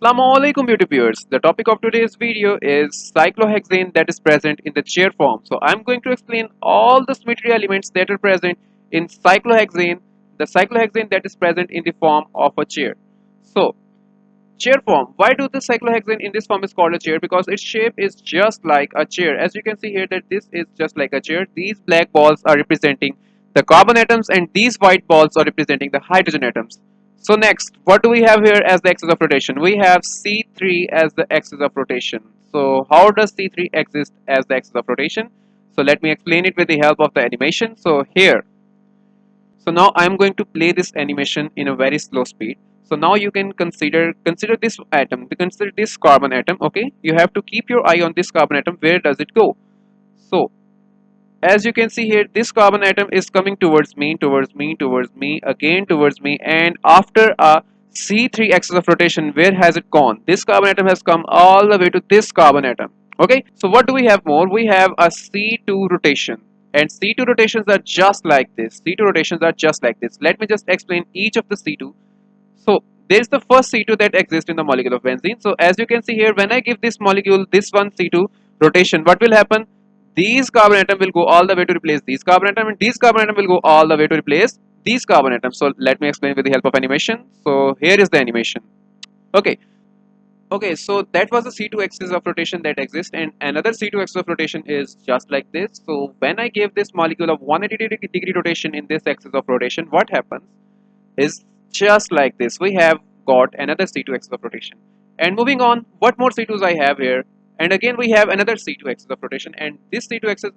Assalamualaikum beauty viewers. The topic of today's video is cyclohexane that is present in the chair form. So I'm going to explain all the symmetry elements that are present in cyclohexane, the cyclohexane that is present in the form of a chair. So chair form. Why do the cyclohexane in this form is called a chair? Because its shape is just like a chair. As you can see here that this is just like a chair. These black balls are representing the carbon atoms and these white balls are representing the hydrogen atoms. So next, what do we have here as the axis of rotation? We have C3 as the axis of rotation. So how does C3 exist as the axis of rotation? So let me explain it with the help of the animation. So here, so now I am going to play this animation in a very slow speed. So now you can consider this atom, consider this carbon atom. Okay, you have to keep your eye on this carbon atom. Where does it go? So as you can see here, this carbon atom is coming towards me, again towards me, and after a C3 axis of rotation, where has it gone? This carbon atom has come all the way to this carbon atom. Okay, so what do we have more? We have a C2 rotation, and C2 rotations are just like this. C2 rotations are just like this. Let me just explain each of the C2. So there is the first C2 that exists in the molecule of benzene. So as you can see here, when I give this molecule this one C2 rotation, what will happen? These carbon atom will go all the way to replace these carbon atom, and these carbon atom will go all the way to replace these carbon atoms. So let me explain with the help of animation. So here is the animation. Okay. Okay, so that was the C2 axis of rotation that exists, and another C2 axis of rotation is just like this. So when I give this molecule of 180 degree rotation in this axis of rotation, what happens is just like this. We have got another C2 axis of rotation. And moving on, what more C2s I have here? And again we have another C2 axis of rotation, and this C2 axis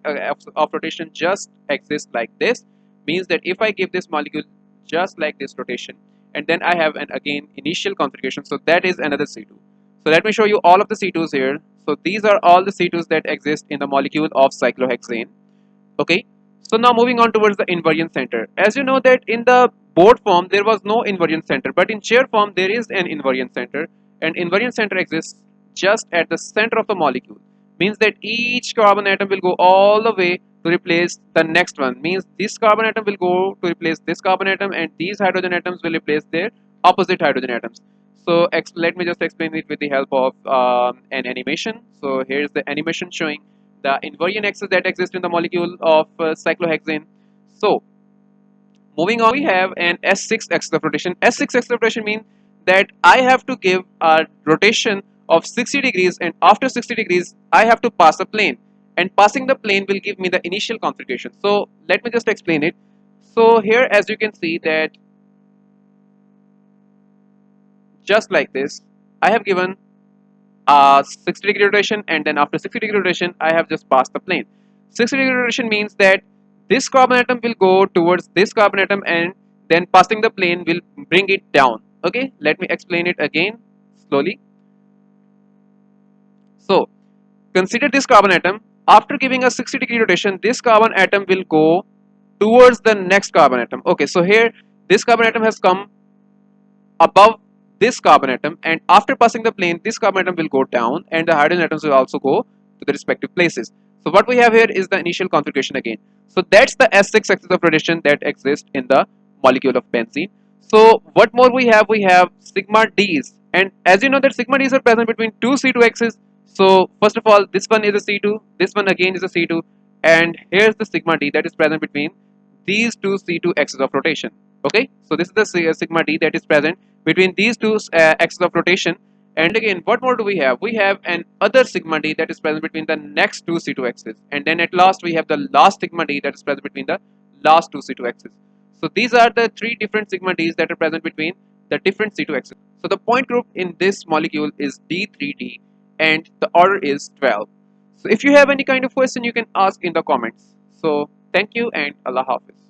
of rotation just exists like this. Means that if I give this molecule just like this rotation, and then I have an again initial configuration, so that is another C2. So let me show you all of the C2s here. So these are all the C2s that exist in the molecule of cyclohexane. Okay, so now moving on towards the invariant center. As you know that in the board form there was no invariant center, but in chair form there is an invariant center, and invariant center exists just at the center of the molecule. Means that each carbon atom will go all the way to replace the next one. Means this carbon atom will go to replace this carbon atom, and these hydrogen atoms will replace their opposite hydrogen atoms. So let me just explain it with the help of an animation. So here's the animation showing the invariant axis that exists in the molecule of cyclohexane. So moving on, we have an S6 axis of rotation. S6 axis of rotation means that I have to give a rotation of 60 degrees, and after 60 degrees I have to pass a plane, and passing the plane will give me the initial configuration. So let me just explain it. So here as you can see that just like this, I have given 60 degree rotation, and then after 60 degree rotation I have just passed the plane. 60 degree rotation means that this carbon atom will go towards this carbon atom, and then passing the plane will bring it down. Okay, let me explain it again slowly. So consider this carbon atom. After giving a 60 degree rotation, this carbon atom will go towards the next carbon atom. Okay, so here this carbon atom has come above this carbon atom, and after passing the plane this carbon atom will go down, and the hydrogen atoms will also go to the respective places. So what we have here is the initial configuration again. So that's the S6 axis of rotation that exists in the molecule of benzene. So what more we have? We have sigma D's, and as you know that sigma D's are present between two C2 axes. So first of all, this one is a C2, this one again is a C2, and here's the sigma D that is present between these two C2 axes of rotation. Okay, so this is the sigma D that is present between these two axes of rotation. And again, what more do we have? We have an other sigma D that is present between the next two C2 axes, and then at last we have the last sigma D that is present between the last two C2 axes. So these are the three different sigma Ds that are present between the different C2 axes. So the point group in this molecule is D3D, and the order is 12. So if you have any kind of question, you can ask in the comments. So thank you, and Allah Hafiz.